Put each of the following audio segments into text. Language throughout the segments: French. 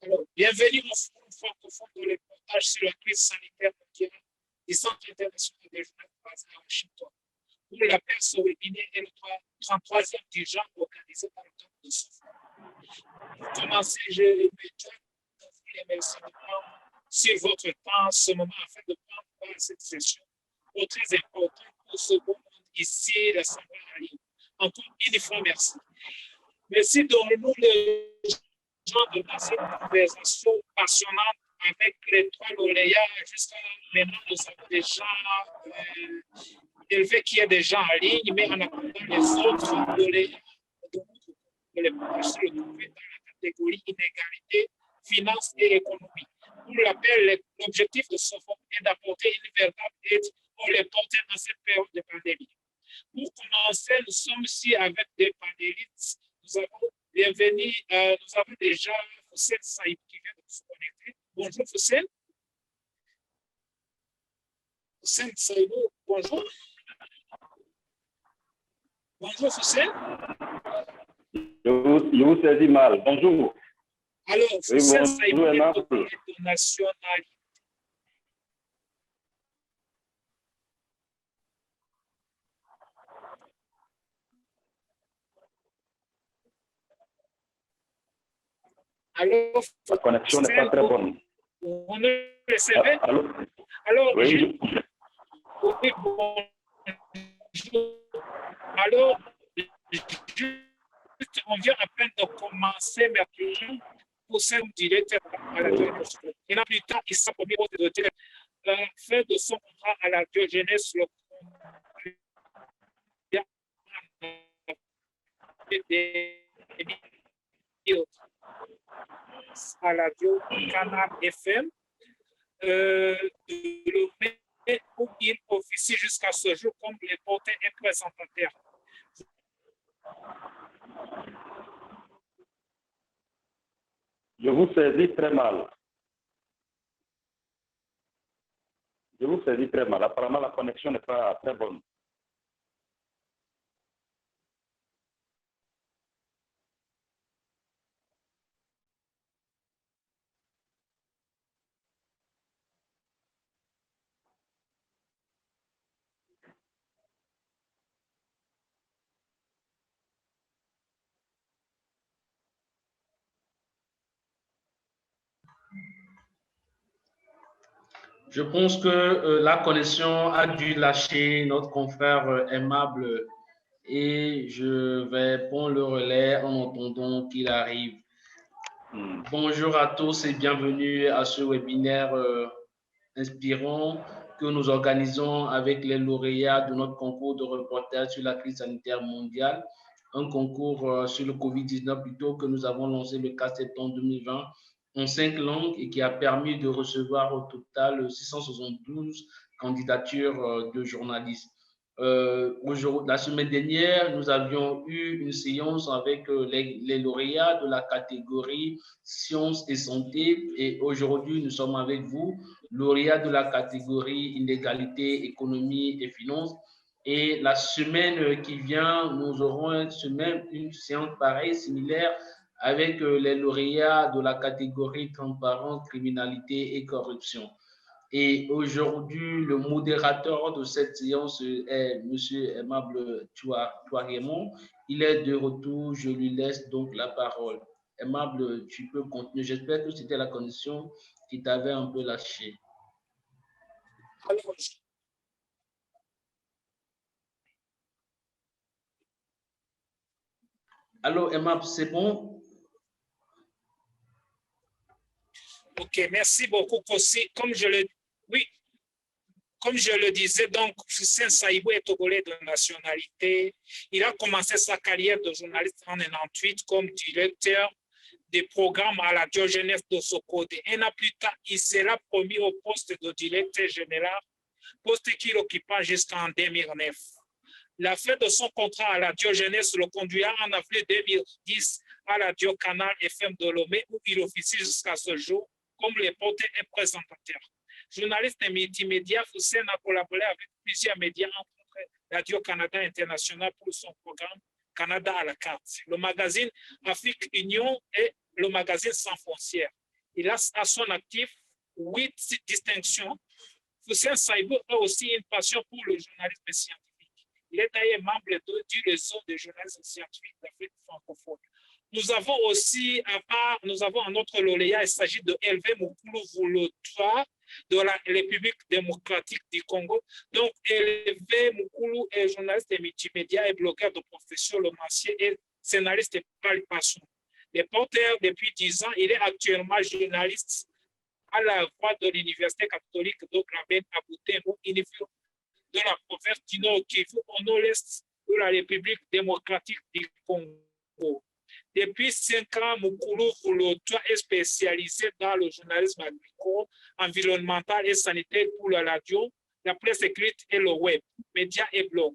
Alors, bienvenue au Forum francophone de reportage sur la crise sanitaire mondiale du Centre international des journalistes basé à Washington. Pour la paix, ce webinaire est le 33e du genre organisé par le cadre de ce forum. Pour commencer, je vous remercie de prendre sur votre temps ce moment afin de prendre part à cette session très importante pour ce beau monde ici, l'Assemblée à Lyon. Encore une fois, merci. Merci de nous les gens de cette conversation passionnante avec les trois lauréats. Jusqu'à maintenant, nous avons déjà élevé qu'il y a des gens en ligne, mais en attendant les autres lauréats de les partager dans la catégorie inégalité, finance et économie. Pour rappel, l'objectif de ce forum est d'apporter une véritable aide aux reporters dans cette période de pandémie. Pour commencer, nous sommes ici avec des panélistes. Nous avons bienvenue, nous avons déjà Foussel Saïb qui vient de se connecter. Bonjour Foussel. Foussel Saïb, bonjour. Bonjour Foussel. Je vous saisis mal. Bonjour. Alors, Foussel Saïb est de nationalité. Alors, la connexion n'est pas très bonne. On ne le savait. Alors, oui, alors, on vient à peine de commencer maintenant pour ce directeur à la Diogénèse. Et là, plus tard, il s'est promis de dire fin de son contrat à la Diogénèse, le à la radio Canal FM, où il officie jusqu'à ce jour comme reporter et présentateur. Je vous saisis très mal. Je vous saisis très mal. Apparemment, la connexion n'est pas très bonne. Je pense que la connexion a dû lâcher notre confrère aimable et je vais prendre le relais en attendant qu'il arrive. Bonjour à tous et bienvenue à ce webinaire inspirant que nous organisons avec les lauréats de notre concours de reportage sur la crise sanitaire mondiale, un concours sur le Covid-19 plutôt que nous avons lancé le 4 septembre 2020 en 5 langues et qui a permis de recevoir au total 672 candidatures de journalistes. La semaine dernière, nous avions eu une séance avec les lauréats de la catégorie sciences et santé et aujourd'hui, nous sommes avec vous, lauréats de la catégorie inégalité, économie et finances. Et la semaine qui vient, nous aurons une séance pareille, similaire, avec les lauréats de la catégorie transparence, criminalité et corruption. Et aujourd'hui, le modérateur de cette séance est M. Aimable Touarémon. Il est de retour, je lui laisse donc la parole. Aimable, tu peux continuer. J'espère que c'était la condition qui t'avait un peu lâché. Allô, Aimable, c'est bon? Ok, merci beaucoup, Kossi. Comme je le disais, donc, Foussel Saïbou est togolais de nationalité. Il a commencé sa carrière de journaliste en 1998 comme directeur des programmes à la Diogénèse de Sokode. Un an plus tard, il sera promu au poste de directeur général, poste qu'il occupa jusqu'en 2009. La fin de son contrat à la Diogénèse le conduira en avril 2010 à la Radio Canal FM de Lomé, où il officie jusqu'à ce jour comme reporter et présentateur. Journaliste et multimédia, Foussel a collaboré avec plusieurs médias, entre autres Radio-Canada International pour son programme Canada à la carte, le magazine Afrique Union et le magazine Sans Frontières. Il a à son actif 8 distinctions. Hussein Saïbou a aussi une passion pour le journalisme scientifique. Il est d'ailleurs membre du réseau des journalistes scientifiques d'Afrique francophone. Nous avons aussi, nous avons un autre lauréat, il s'agit de Hervé Mukulu Volotra de la République démocratique du Congo. Donc, Hervé Mukulu est journaliste et multimédia et blogueur de profession, romancier et scénariste et palpation. Reporter depuis 10 ans, il est actuellement journaliste à la voix de l'Université catholique de Graben à Butembo, de la province du Nord Kivu, au nord-est de la République démocratique du Congo. Depuis 5 ans, Mukulu Volotra est spécialisé dans le journalisme agricole, environnemental et sanitaire pour la radio, la presse écrite et le web, médias et blogs.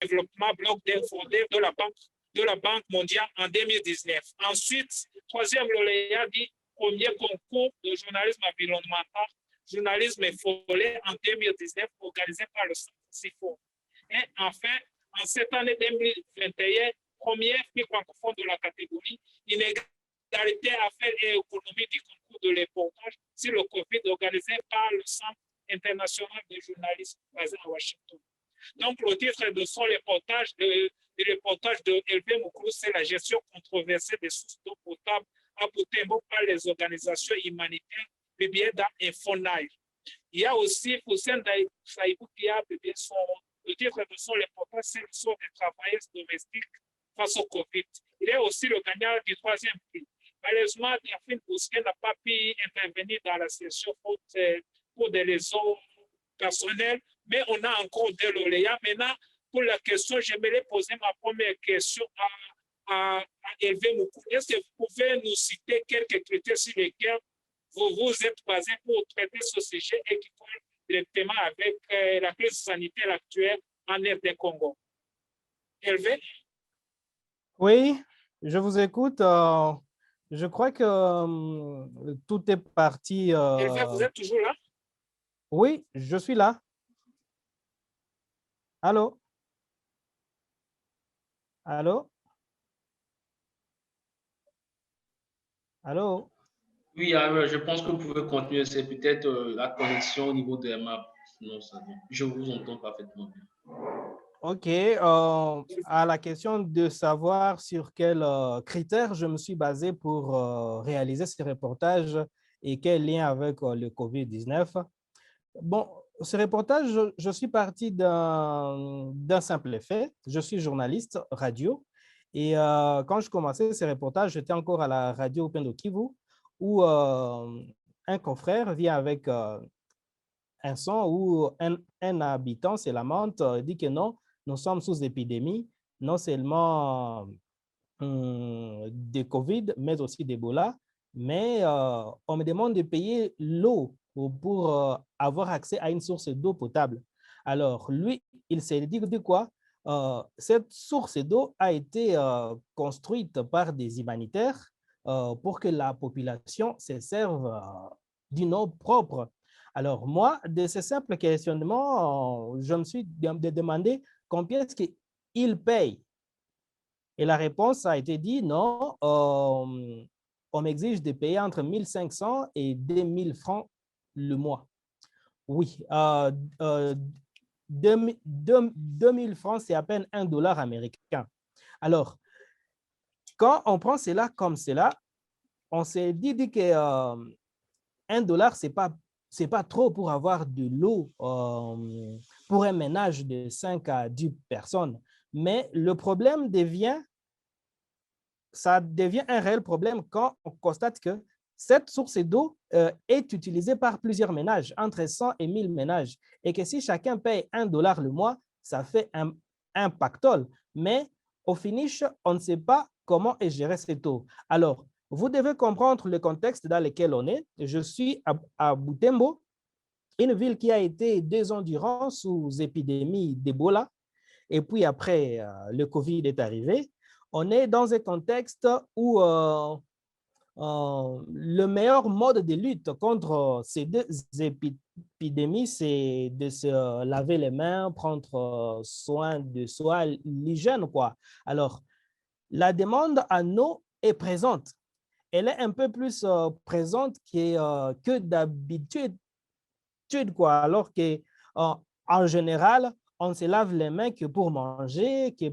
Développement blog d'infodé de la Banque mondiale en 2019. Ensuite, troisième lauréat du premier concours de journalisme environnemental, journalisme follet en 2019, organisé par le CIFO. Et enfin, en cette année 2021, premier prix francophone de la catégorie Inégalité, affaires et économie du concours de reportage sur le COVID organisé par le Centre international de journalisme basé à Washington. Donc, le titre de son reportage, du reportage de Hervé Mukulu, c'est la gestion controversée des sources d'eau potable à Butembo par les organisations humanitaires publiées dans Infonair. Il y a aussi Hussein Saïbou qui a publié le titre de son reportage, c'est le sort des travailleurs domestiques face au COVID. Il est aussi le gagnant du troisième prix. Malheureusement, Diafine Bousquet n'a pas pu intervenir dans la session pour des raisons personnelles, mais on a encore des lauréats. Maintenant, pour la question, j'aimerais poser ma première question à Hervé Mukulu. Est-ce que vous pouvez nous citer quelques critères sur lesquels vous vous êtes basé pour traiter ce sujet et qui colle directement avec la crise sanitaire actuelle en RD Congo? Hervé? Oui, je vous écoute. Je crois que tout est parti. Hervé, vous êtes toujours là? Oui, je suis là. Allô? Allô? Allô? Oui, je pense que vous pouvez continuer. C'est peut-être la connexion au niveau de Emma. Sinon, je vous entends parfaitement bien. OK. À la question de savoir sur quels critères je me suis basé pour réaliser ce reportage et quel lien avec le COVID-19. Bon, ce reportage, je suis parti d'un simple fait. Je suis journaliste radio et quand je commençais ce reportage, j'étais encore à la radio Pendo Kivu où un confrère vient avec un son où un habitant se lamente, dit que non, nous sommes sous épidémie, non seulement de COVID, mais aussi d'Ebola. Mais on me demande de payer l'eau pour avoir accès à une source d'eau potable. Alors, lui, il s'est dit de quoi? Cette source d'eau a été construite par des humanitaires pour que la population se serve d'une eau propre. Alors, moi, de ce simple questionnement, je me suis demandé combien est-ce qu'il paye. Et la réponse a été dit non, on m'exige de payer entre 1500 et 2000 francs le mois. Oui, 2000 francs, c'est à peine $1 américain. Alors, quand on prend cela comme cela, on s'est dit que $1, ce n'est pas trop pour avoir de l'eau pour un ménage de 5 à 10 personnes. Mais le problème ça devient un réel problème quand on constate que cette source d'eau est utilisée par plusieurs ménages, entre 100 et 1000 ménages, et que si chacun paye $1 le mois, ça fait un pactole. Mais au finish, on ne sait pas comment est gérée cette eau. Alors, vous devez comprendre le contexte dans lequel on est. Je suis à Butembo, une ville qui a été 2 ans durant sous épidémie d'Ebola. Et puis après, le COVID est arrivé. On est dans un contexte où le meilleur mode de lutte contre ces deux épidémies, c'est de se laver les mains, prendre soin de soi, l'hygiène, quoi. Alors, la demande en eau est présente. Elle est un peu plus présente que d'habitude, quoi, alors que en général, on se lave les mains que pour manger, que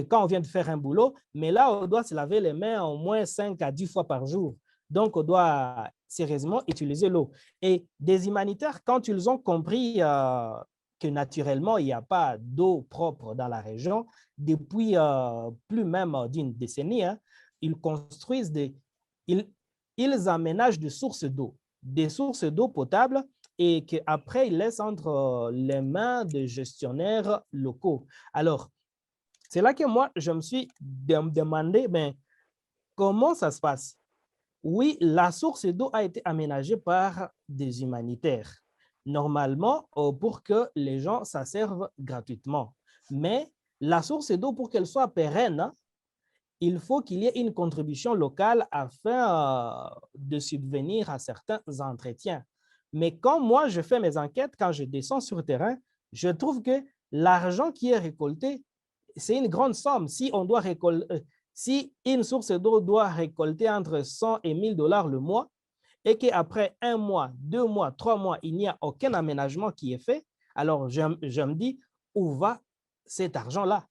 quand on vient de faire un boulot, mais là, on doit se laver les mains au moins 5 à 10 fois par jour. Donc, on doit sérieusement utiliser l'eau. Et des humanitaires, quand ils ont compris que naturellement, il n'y a pas d'eau propre dans la région, depuis plus même d'une décennie, hein, ils construisent ils aménagent des sources d'eau potable et qu'après, ils laissent entre les mains des gestionnaires locaux. Alors, c'est là que moi, je me suis demandé, ben, comment ça se passe? Oui, la source d'eau a été aménagée par des humanitaires, normalement pour que les gens s'en servent gratuitement. Mais la source d'eau, pour qu'elle soit pérenne, il faut qu'il y ait une contribution locale afin de subvenir à certains entretiens. Mais quand moi, je fais mes enquêtes, quand je descends sur le terrain, je trouve que l'argent qui est récolté, c'est une grande somme. Si une source d'eau doit récolter entre 100 et 1000 dollars le mois, et qu'après 1 mois, 2 mois, 3 mois, il n'y a aucun aménagement qui est fait, alors je me dis, où va cet argent-là?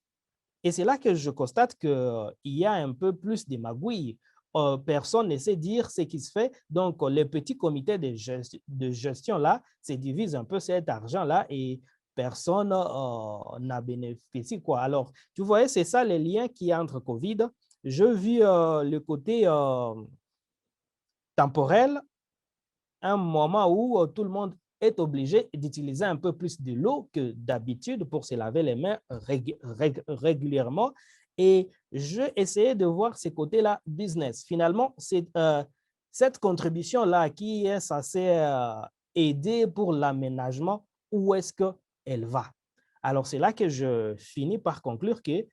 Et c'est là que je constate qu'il y a un peu plus de magouilles. Personne ne sait dire ce qui se fait. Donc, les petits comités de gestion-là se divisent un peu cet argent-là et personne n'a bénéficié, quoi. Alors, tu vois, c'est ça les liens qu'il y a entre COVID. Je vis le côté temporel, un moment où tout le monde est obligé d'utiliser un peu plus de l'eau que d'habitude pour se laver les mains régulièrement. Et j'ai essayé de voir ces côtés-là business. Finalement, c'est cette contribution-là qui est censée aider pour l'aménagement, où est-ce qu'elle va? Alors, c'est là que je finis par conclure que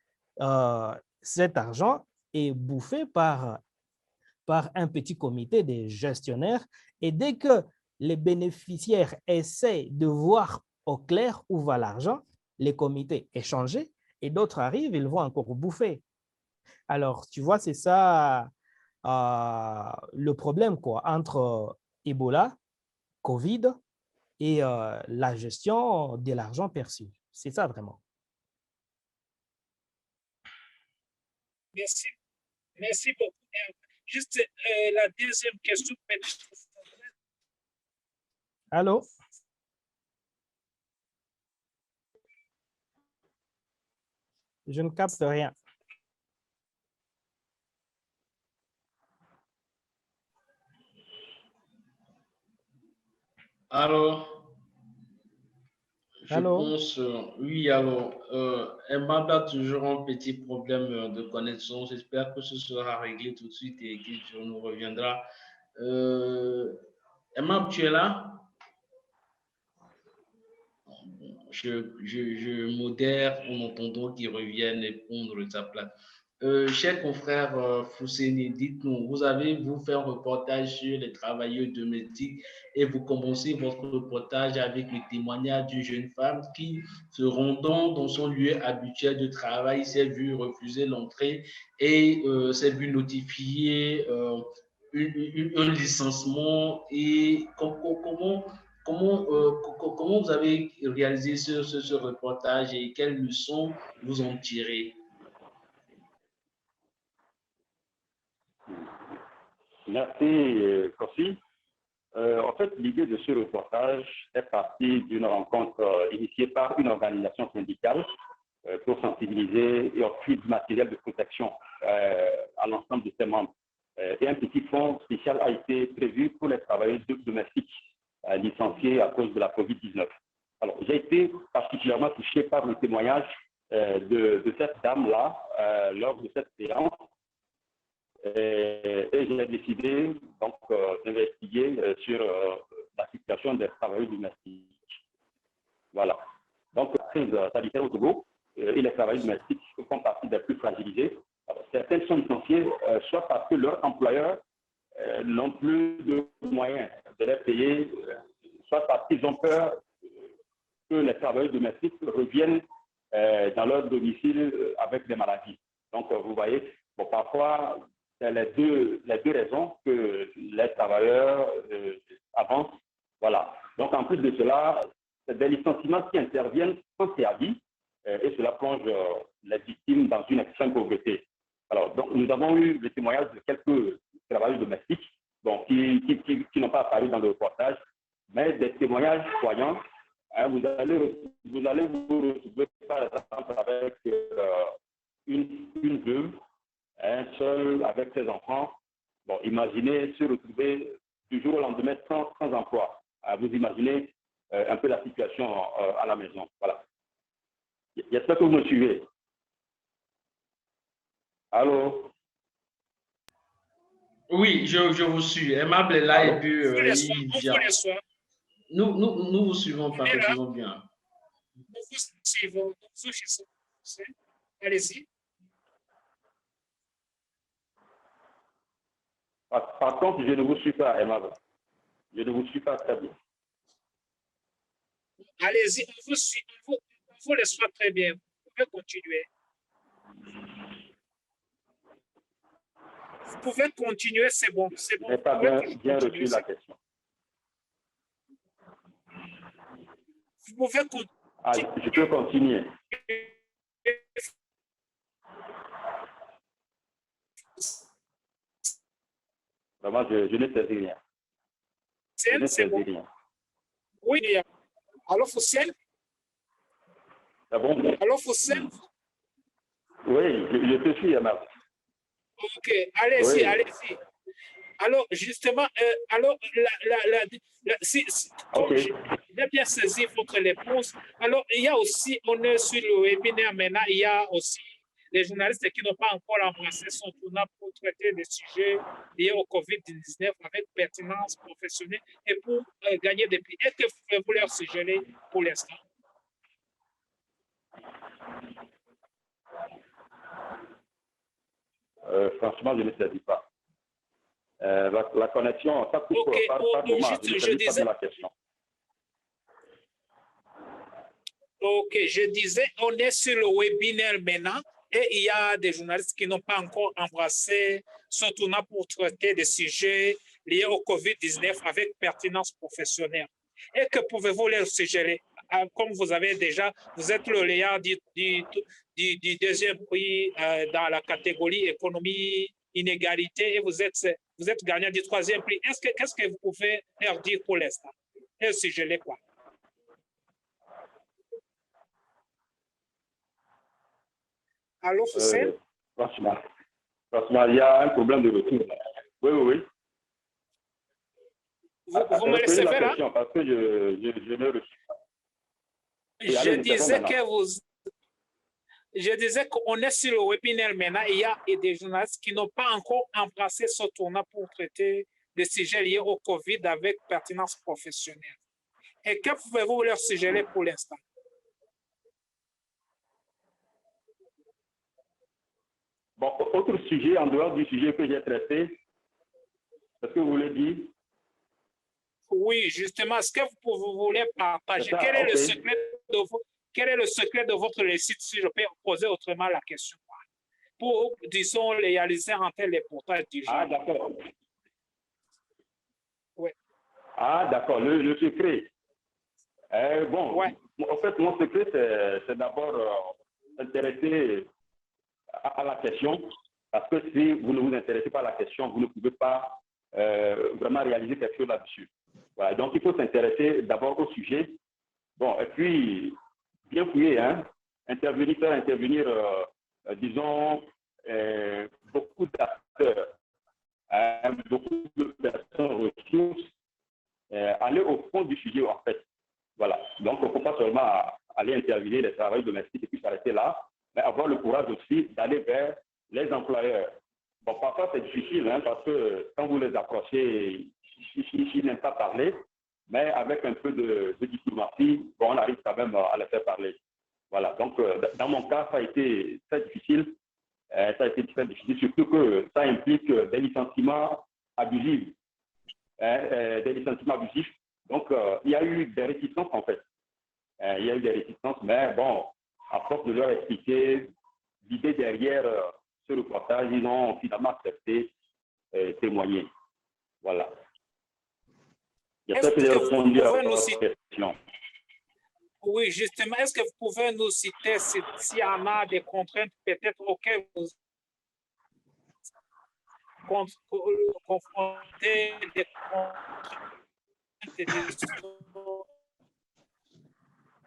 cet argent est bouffé par un petit comité des gestionnaires. Et dès que les bénéficiaires essaient de voir au clair où va l'argent, les comités échangent et d'autres arrivent, ils vont encore bouffer. Alors, tu vois, c'est ça le problème quoi, entre Ebola, COVID et la gestion de l'argent perçu. C'est ça vraiment. Merci. Merci beaucoup. Juste la deuxième question. Allô? Je ne capte rien. Alors, je Allô? pense, oui, alors, Emma a toujours un petit problème de connexion. J'espère que ce sera réglé tout de suite et qu'il nous reviendra. Emma, tu es là? Je modère en entendant qu'il revienne et prendre sa place. Cher confrère Fousseni, dites-nous, vous avez vous fait un reportage sur les travailleurs domestiques et vous commencez votre reportage avec le témoignage d'une jeune femme qui, se rendant dans son lieu habituel de travail, s'est vue refuser l'entrée et s'est vue notifier un licenciement. Et comment vous avez réalisé ce reportage et quelles leçons vous en tirez? Merci, Kofi. En fait, l'idée de ce reportage est partie d'une rencontre initiée par une organisation syndicale pour sensibiliser et offrir du matériel de protection à l'ensemble de ses membres. Et un petit fonds spécial a été prévu pour les travailleurs domestiques licenciés à cause de la COVID-19. Alors, j'ai été particulièrement touché par le témoignage de cette dame-là lors de cette séance. Et j'ai décidé donc d'investiguer sur la situation des travailleurs domestiques. Voilà. Donc, la crise sanitaire au Togo et les travailleurs domestiques font partie des plus fragilisés. Alors, ces certaines sont licenciées, soit parce que leurs employeurs n'ont plus de moyens de les payer, soit parce qu'ils ont peur que les travailleurs domestiques reviennent dans leur domicile avec des maladies. Donc, vous voyez, bon, parfois, c'est les deux raisons que les travailleurs avancent. Voilà. Donc, en plus de cela, c'est des licenciements qui interviennent sans préavis et cela plonge les victimes dans une extrême pauvreté. Alors, donc, nous avons eu le témoignage de quelques travailleurs domestiques bon, qui n'ont pas apparu dans le reportage, mais des témoignages soignants. Hein, vous allez vous retrouver, par exemple, avec une veuve, hein, seule avec ses enfants. Bon, imaginez se retrouver du jour au lendemain sans emploi. Vous imaginez un peu la situation à la maison. Voilà. J'espère que vous me suivez. Allô? Oui, je vous suis. Aimable est là et puis On il vient. Nous vous suivons parfaitement bien. Nous vous suivons. Allez-y. Par contre, je ne vous suis pas, Aimable. Je ne vous suis pas très bien. Allez-y, on vous suit, on vous le soit très bien. Vous pouvez continuer. Vous pouvez continuer, c'est bon. C'est bon. Je n'ai pas bien reçu la question. Vous pouvez continuer. Ah, je peux continuer. Vraiment, je ne sais rien. C'est bon. Oui, allô, Foussel? C'est bon? Allô, Foussel? Oui, je te suis, Aimable. Ok, allez-y, Oui. allez-y. Alors, justement, comme Okay. j'ai bien saisi votre réponse, alors il y a aussi, on est sur le webinaire maintenant, il y a aussi les journalistes qui n'ont pas encore embrassé son tournant pour traiter des sujets liés au COVID-19 avec pertinence professionnelle et pour gagner des prix. Est-ce que vous pouvez vous leur suggérer pour l'instant? Franchement, je ne sais pas. La connexion, ça coupe par moment. Je disais la question. Ok, je disais, on est sur le webinaire maintenant et il y a des journalistes qui n'ont pas encore embrassé ce tournant pour traiter des sujets liés au COVID-19 avec pertinence professionnelle. Et que pouvez-vous leur suggérer? Comme vous avez déjà, vous êtes le lauréat du deuxième prix dans la catégorie économie inégalité et vous êtes gagnant du troisième prix. Qu'est-ce que vous pouvez leur dire pour l'instant? Et suggérer quoi? Allô, Foussel? Franchement, il y a un problème de retour. Oui. Vous me laissez faire là? Parce que je ne reçus pas. Je disais qu'on est sur le webinaire maintenant. Il y a des journalistes qui n'ont pas encore embrassé ce tournant pour traiter des sujets liés au COVID avec pertinence professionnelle. Et que pouvez-vous leur suggérer pour l'instant? Bon, autre sujet, en dehors du sujet que j'ai traité, est-ce que vous voulez dire? Oui, justement, est-ce que vous voulez partager? Quel est le secret de votre réussite, si je peux poser autrement la question? Pour, disons, réaliser en tel les portages du genre. Ah, d'accord. Oui. Ah, d'accord, le secret. Bon, ouais. En fait, mon secret, c'est d'abord s'intéresser à la question, parce que si vous ne vous intéressez pas à la question, vous ne pouvez pas vraiment réaliser quelque chose là-dessus. Voilà, donc il faut s'intéresser d'abord au sujet. Bon, et puis, bien fouiller, hein, faire intervenir, disons, beaucoup d'acteurs, beaucoup de personnes ressources, aller au fond du sujet, en fait. Voilà, donc il ne faut pas seulement aller intervenir les travailleurs domestiques et puis s'arrêter là, mais avoir le courage aussi d'aller vers les employeurs. Bon, parfois c'est difficile, hein, parce que quand vous les approchez, ils n'aiment pas parler, mais avec un peu de diplomatie, bon, on arrive quand même à les faire parler. Voilà, donc dans mon cas, ça a été très difficile, Ça a été très difficile, surtout que ça implique des licenciements abusifs. Des licenciements abusifs. Donc, il y a eu des réticences, en fait. Il y a eu des réticences, mais bon, à force de leur expliquer l'idée derrière ce reportage, ils ont finalement accepté témoigner. Voilà. J'espère que j'ai répondu à votre question. Oui, justement, est-ce que vous pouvez nous citer s'il y en a des contraintes peut-être auxquelles vous confrontez, des contraintes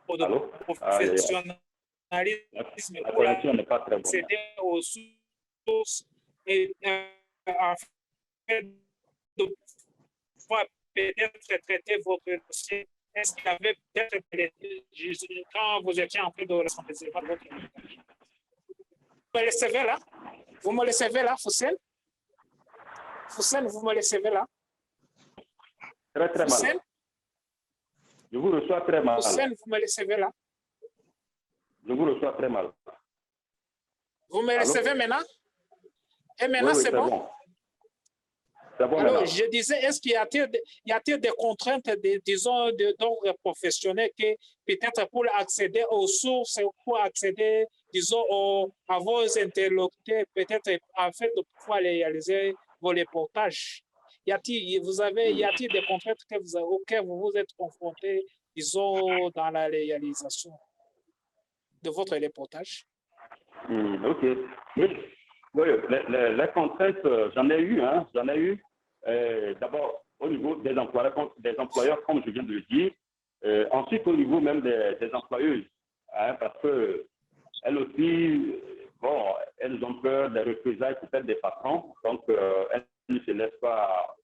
de Allô? professionnalisme La pour connexion n'est pas très bonne. accéder aux sources et en fait de pouvoir peut-être traiter votre dossier. Est-ce qu'il y avait peut-être quand vous étiez en train de responsabiliser votre dossier? Vous me recevez là? Vous me recevez là, Foussel? Foussel, vous me recevez là? Très, très Foussel? mal. Je vous reçois très mal. Foussel, vous me recevez là? Je vous reçois très mal. Vous me recevez maintenant? Et maintenant, Oui, c'est bon? C'est bon Alors, maintenant. je disais, est-ce qu'il y a-t-il des contraintes, disons, d'ordre professionnel que peut-être pour accéder aux sources, pour accéder, disons, à vos interlocuteurs, peut-être afin de pouvoir réaliser vos reportages? Y a-t-il des contraintes auxquelles vous vous êtes confrontés, disons, dans la réalisation de votre reportage? OK. Oui, les contraintes, j'en ai eu. J'en ai eu. D'abord, au niveau des employeurs, comme je viens de le dire. Ensuite, au niveau même des employeuses. Parce qu'elles aussi, bon, elles ont peur des représailles peut-être des patrons. Donc, elles ne se laissent pas,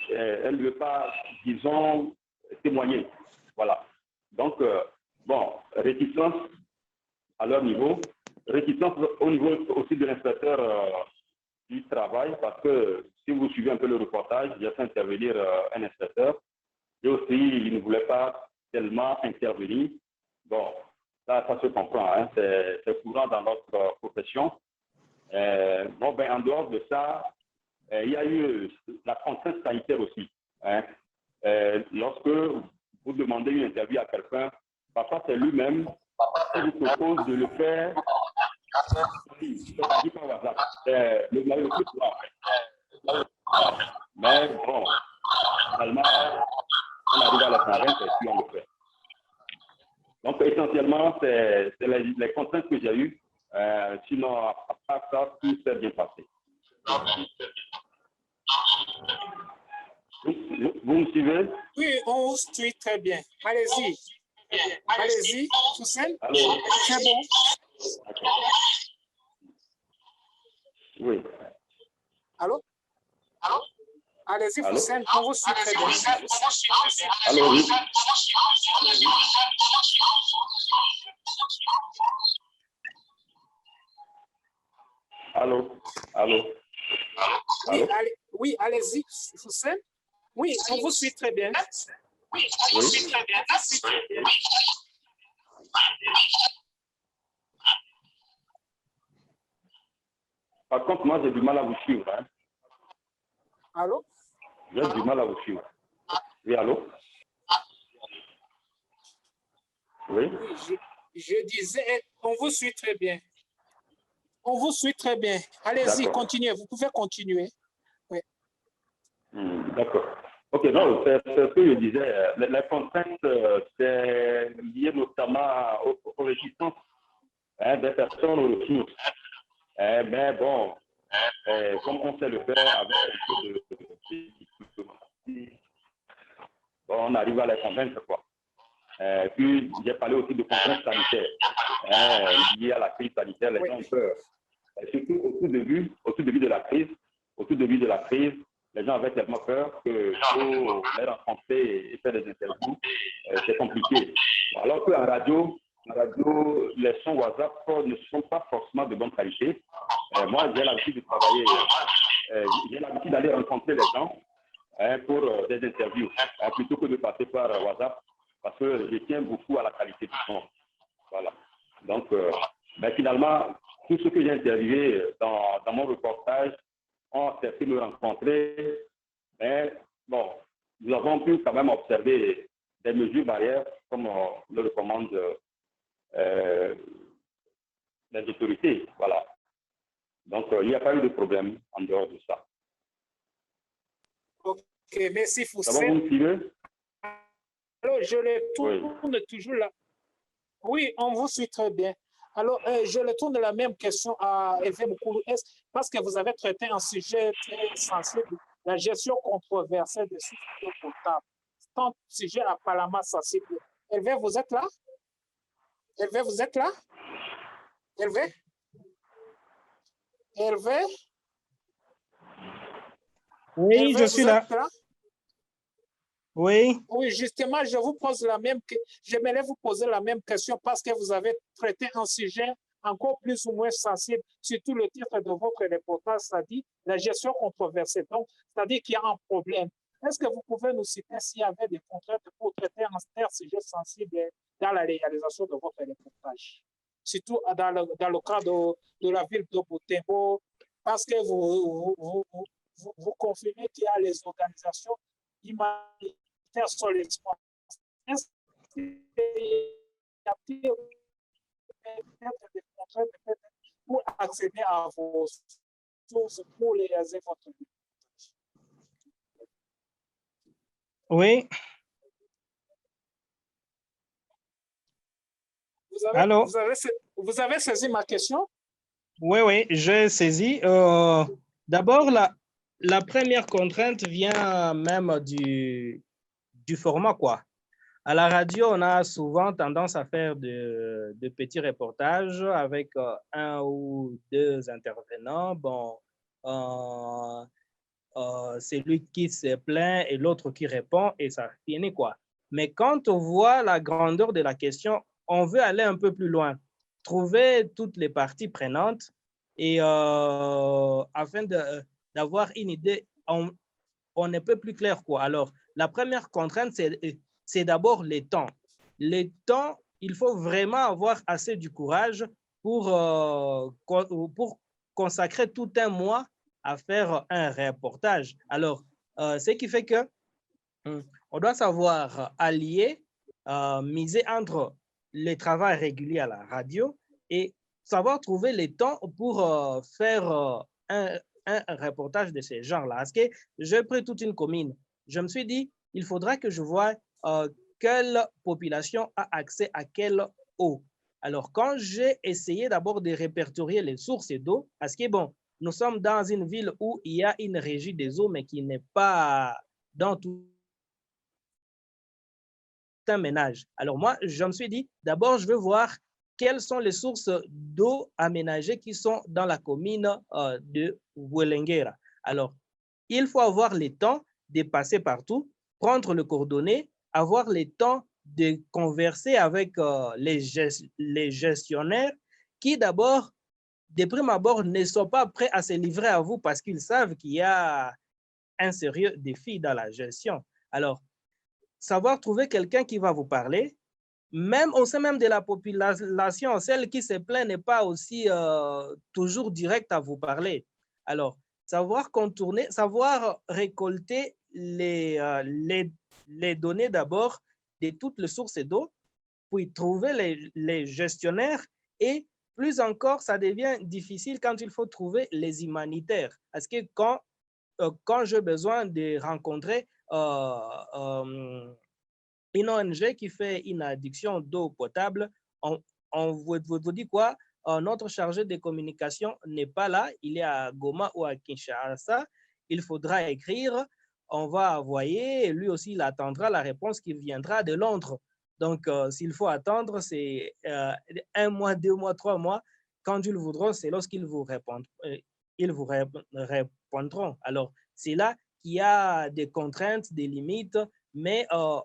elles ne veulent pas, disons, témoigner. Voilà. Donc, bon, réticence à leur niveau. Réticence au niveau aussi de l'inspecteur du travail, parce que si vous suivez un peu le reportage, j'ai fait intervenir un inspecteur, et aussi, il ne voulait pas tellement intervenir. Bon, ça se comprend, c'est courant dans notre profession. Bon, ben, en dehors de ça, il y a eu la contrainte sanitaire aussi. Lorsque vous demandez une interview à quelqu'un, parfois c'est lui-même qui vous propose de le faire. Le maillot plus souvent. Mais bon, finalement, on arrive à la convaincre et puis on le fait. Donc, essentiellement, c'est les contraintes que j'ai eues. Sinon, à part ça, tout s'est bien passé. Vous me suivez? Oui, on vous suit très bien. Allez-y. Allez-y, Foussel. Allô? C'est bon. Okay. Oui. Allô? Allez-y, Foussel, on vous suit très bien. Allô, oui. Allô? Oui, allez-y, Foussel. Oui, on vous suit très bien. Oui, on vous suit très bien. Par contre, moi, j'ai du mal à vous suivre. Allô? J'ai du mal à vous suivre. Oui, allô? Oui? Je disais, on vous suit très bien. On vous suit très bien. Allez-y, continuez. Vous pouvez continuer. Oui. D'accord. OK, non, c'est ce que je disais. Les contraintes, c'est lié notamment aux résistances des personnes aux ressources. Mais bon, comme on sait le faire avec un peu de diplomatie, bon, on arrive à les convaincre, quoi. Puis, j'ai parlé aussi de contraintes sanitaires liées à la crise sanitaire. Les gens ont peur. Surtout au tout début de la crise, les gens avaient tellement peur que pour les rencontrer et faire des interviews, c'est compliqué. Alors qu'en radio, les sons WhatsApp ne sont pas forcément de bonne qualité. Moi, j'ai l'habitude de travailler, j'ai l'habitude d'aller rencontrer les gens pour des interviews, plutôt que de passer par WhatsApp, parce que je tiens beaucoup à la qualité du son. Voilà. Donc, mais finalement, tous ceux que j'ai interviewés dans mon reportage ont accepté de me rencontrer, mais bon, nous avons pu quand même observer des mesures barrières, comme le recommandent les autorités. Voilà. Donc, il n'y a pas eu de problème en dehors de ça. Ok, merci D'abord, Foussem. vous me suivez? Alors, je retourne toujours là. Oui, on vous suit très bien. Alors, je retourne la même question à Hervé Moukoulou. Parce que vous avez traité un sujet très sensible, la gestion controversée des sources d'eau potable. C'est un sujet apparemment sensible. Hervé, vous êtes là? Hervé, vous êtes là? Hervé? Hervé? Oui, Hervé, je suis vous là. êtes là? Oui. Oui, justement, j'aimerais vous poser la même question parce que vous avez traité un sujet encore plus ou moins sensible, surtout le titre de votre reportage, c'est-à-dire la gestion controversée. Donc, c'est-à-dire qu'il y a un problème. Est-ce que vous pouvez nous citer s'il y avait des contraintes pour traiter un sujet sensible dans la réalisation de votre reportage? Surtout dans le cas de la ville de Butembo, parce que vous confirmez qu'il y a les organisations humanitaires sur l'espoir. Est-ce qu'il y a peut-être des contraintes pour accéder à vos sources pour les votre vie? Oui. Allô? Vous avez saisi ma question? Oui, oui, j'ai saisi. D'abord, la première contrainte vient même du format, quoi. À la radio, on a souvent tendance à faire de petits reportages avec un ou deux intervenants. Bon, c'est lui qui se plaint et l'autre qui répond et ça finit, quoi. Mais quand on voit la grandeur de la question, on veut aller un peu plus loin, trouver toutes les parties prenantes et afin d'avoir une idée, on est un peu plus clair, quoi. Alors, la première contrainte, c'est d'abord les temps. Les temps, il faut vraiment avoir assez du courage pour consacrer tout un mois à faire un reportage. Alors, ce qui fait que on doit savoir allier, miser entre le travail régulier à la radio et savoir trouver le temps pour faire un reportage de ce genre-là. Parce que j'ai pris toute une commune. Je me suis dit, il faudra que je voie quelle population a accès à quelle eau. Alors, quand j'ai essayé d'abord de répertorier les sources d'eau, parce que bon, nous sommes dans une ville où il y a une régie des eaux, mais qui n'est pas dans tout un ménage. Alors moi, je me suis dit, d'abord, je veux voir quelles sont les sources d'eau aménagées qui sont dans la commune de Wuelengera. Alors, il faut avoir le temps de passer partout, prendre le coordonnées, avoir le temps de converser avec les gestionnaires qui d'abord, de prime abord, ne sont pas prêts à se livrer à vous parce qu'ils savent qu'il y a un sérieux défi dans la gestion. Alors, savoir trouver quelqu'un qui va vous parler, même au sein même de la population, celle qui se plaint n'est pas aussi toujours directe à vous parler. Alors, savoir contourner, savoir récolter les données d'abord de toutes les sources d'eau, puis trouver les gestionnaires et plus encore, ça devient difficile quand il faut trouver les humanitaires. Parce que quand j'ai besoin de rencontrer une ONG qui fait une addiction d'eau potable, on vous dit quoi? Notre chargé de communication n'est pas là, il est à Goma ou à Kinshasa. Il faudra écrire, on va envoyer, et lui aussi, il attendra la réponse qui viendra de Londres. Donc, s'il faut attendre, c'est 1 mois, 2 mois, 3 mois. Quand ils voudront, c'est lorsqu'ils vous répondront. Alors, c'est là qu'il y a des contraintes, des limites, mais on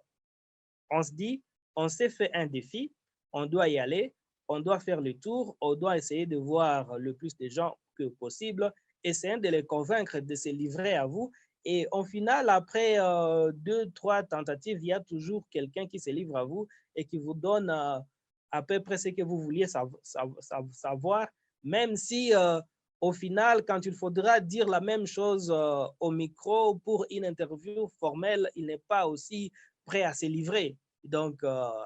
se dit, on s'est fait un défi, on doit y aller, on doit faire le tour, on doit essayer de voir le plus de gens que possible, essayer de les convaincre de se livrer à vous. Et au final, après 2, 3 tentatives, il y a toujours quelqu'un qui se livre à vous et qui vous donne à peu près ce que vous vouliez savoir même si au final, quand il faudra dire la même chose au micro pour une interview formelle, il n'est pas aussi prêt à se livrer. Donc,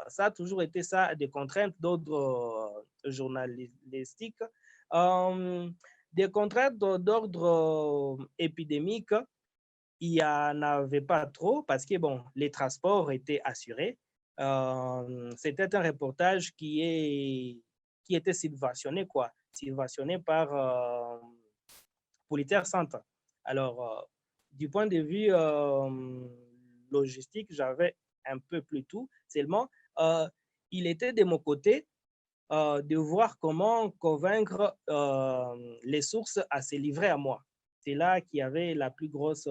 ça a toujours été ça, des contraintes d'ordre journalistique. Des contraintes d'ordre épidémique, il n'y en avait pas trop parce que, bon, les transports étaient assurés. C'était un reportage qui était subventionné, quoi, subventionné par Politaire Centre. Alors, du point de vue logistique, j'avais un peu plus tout. Seulement, il était de mon côté de voir comment convaincre les sources à se livrer à moi. C'est là qu'il y avait la plus grosse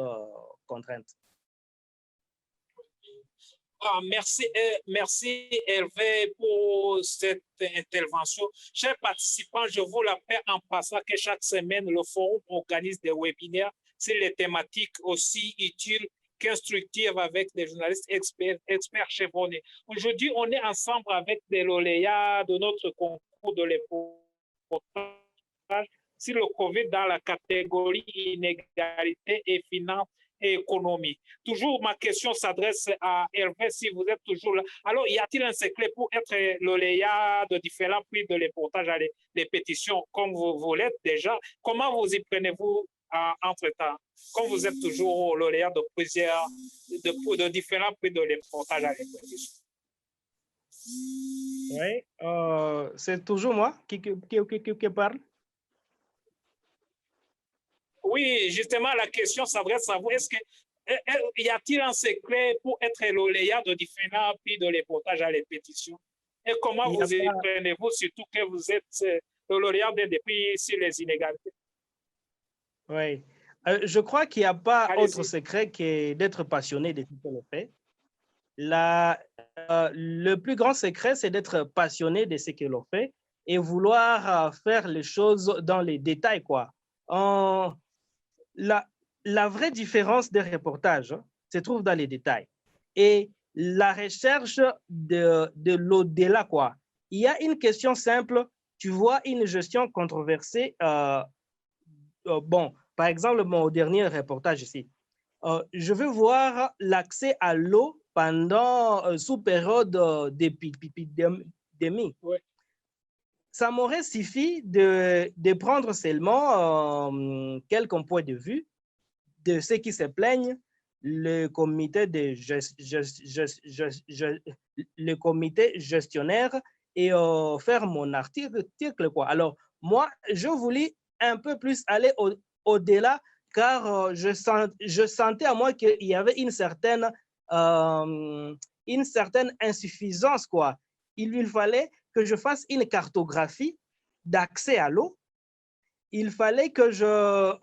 contrainte. Merci Hervé pour cette intervention. Chers participants, je vous rappelle en passant que chaque semaine, le forum organise des webinaires sur les thématiques aussi utiles qu'instructives avec des journalistes experts chevronnés. Aujourd'hui, on est ensemble avec des lauréats de notre concours de reportage sur le COVID dans la catégorie inégalité et finances et économie. Toujours, ma question s'adresse à Hervé, si vous êtes toujours là. Alors, y a-t-il un secret pour être lauréat de différents prix de reportage à les pétitions, comme vous l'êtes déjà? Comment vous y prenez-vous entre-temps, comme vous êtes toujours lauréat de plusieurs, de différents prix de reportage à les pétitions? Oui, c'est toujours moi qui parle. Oui, justement, la question s'adresse à vous. Est-ce que y a-t-il un secret pour être lauréat de différents prix de reportage à les pétitions? Et comment vous y prenez-vous, surtout que vous êtes le lauréat des prix sur les inégalités? Oui, je crois qu'il n'y a pas autre secret que d'être passionné de ce que l'on fait. Le plus grand secret, c'est d'être passionné de ce que l'on fait et vouloir faire les choses dans les détails, quoi. La vraie différence des reportages se trouve dans les détails et la recherche de l'au-delà, quoi. Il y a une question simple, tu vois une gestion controversée. Bon, par exemple, mon dernier reportage ici, je veux voir l'accès à l'eau pendant sous période d'épidémie. Oui. Ça m'aurait suffi de prendre seulement quelques points de vue de ceux qui se plaignent, le comité gestionnaire et faire mon article, quoi. Alors, moi, je voulais un peu plus aller au-delà car je sentais à moi qu'il y avait une certaine insuffisance, quoi. Il fallait que je fasse une cartographie d'accès à l'eau. Il fallait que je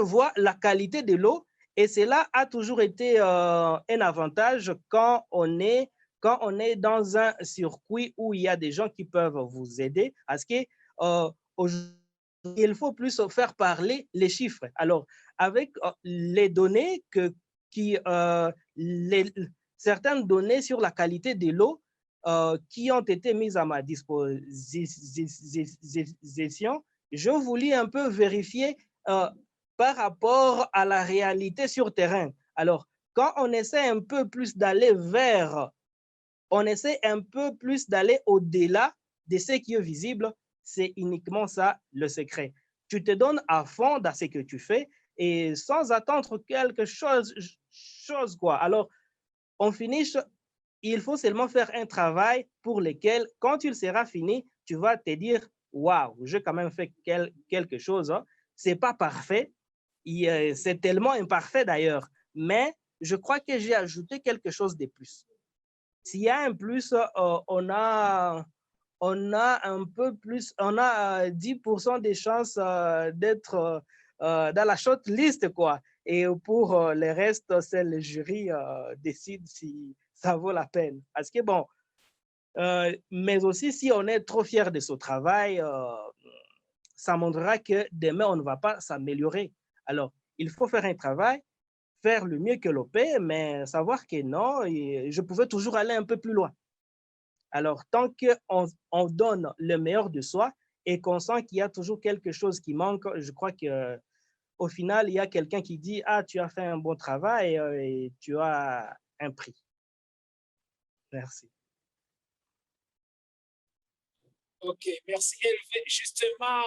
vois la qualité de l'eau et cela a toujours été un avantage quand on est dans un circuit où il y a des gens qui peuvent vous aider parce que il faut plus faire parler les chiffres. Alors, avec les données certaines données sur la qualité de l'eau qui ont été mises à ma disposition, je voulais un peu vérifier par rapport à la réalité sur terrain. Alors, quand on essaie un peu plus d'aller au-delà de ce qui est visible, c'est uniquement ça le secret. Tu te donnes à fond dans ce que tu fais et sans attendre quelque chose, quoi. Alors, on finit, il faut seulement faire un travail pour lequel, quand il sera fini, tu vas te dire, waouh, j'ai quand même fait quelque chose. Hein. C'est pas parfait, c'est tellement imparfait d'ailleurs, mais je crois que j'ai ajouté quelque chose de plus. S'il y a un plus, on a un peu plus, on a 10% des chances d'être dans la short list, quoi. Et pour le reste, c'est le jury décide si ça vaut la peine. Parce que bon, mais aussi si on est trop fier de ce travail, ça montrera que demain, on ne va pas s'améliorer. Alors, il faut faire un travail, faire le mieux que l'on peut, mais savoir que non, je pouvais toujours aller un peu plus loin. Alors, tant qu'on donne le meilleur de soi et qu'on sent qu'il y a toujours quelque chose qui manque, je crois qu'au final, il y a quelqu'un qui dit, ah, tu as fait un bon travail et tu as un prix. Merci. Ok, merci Hervé. Justement,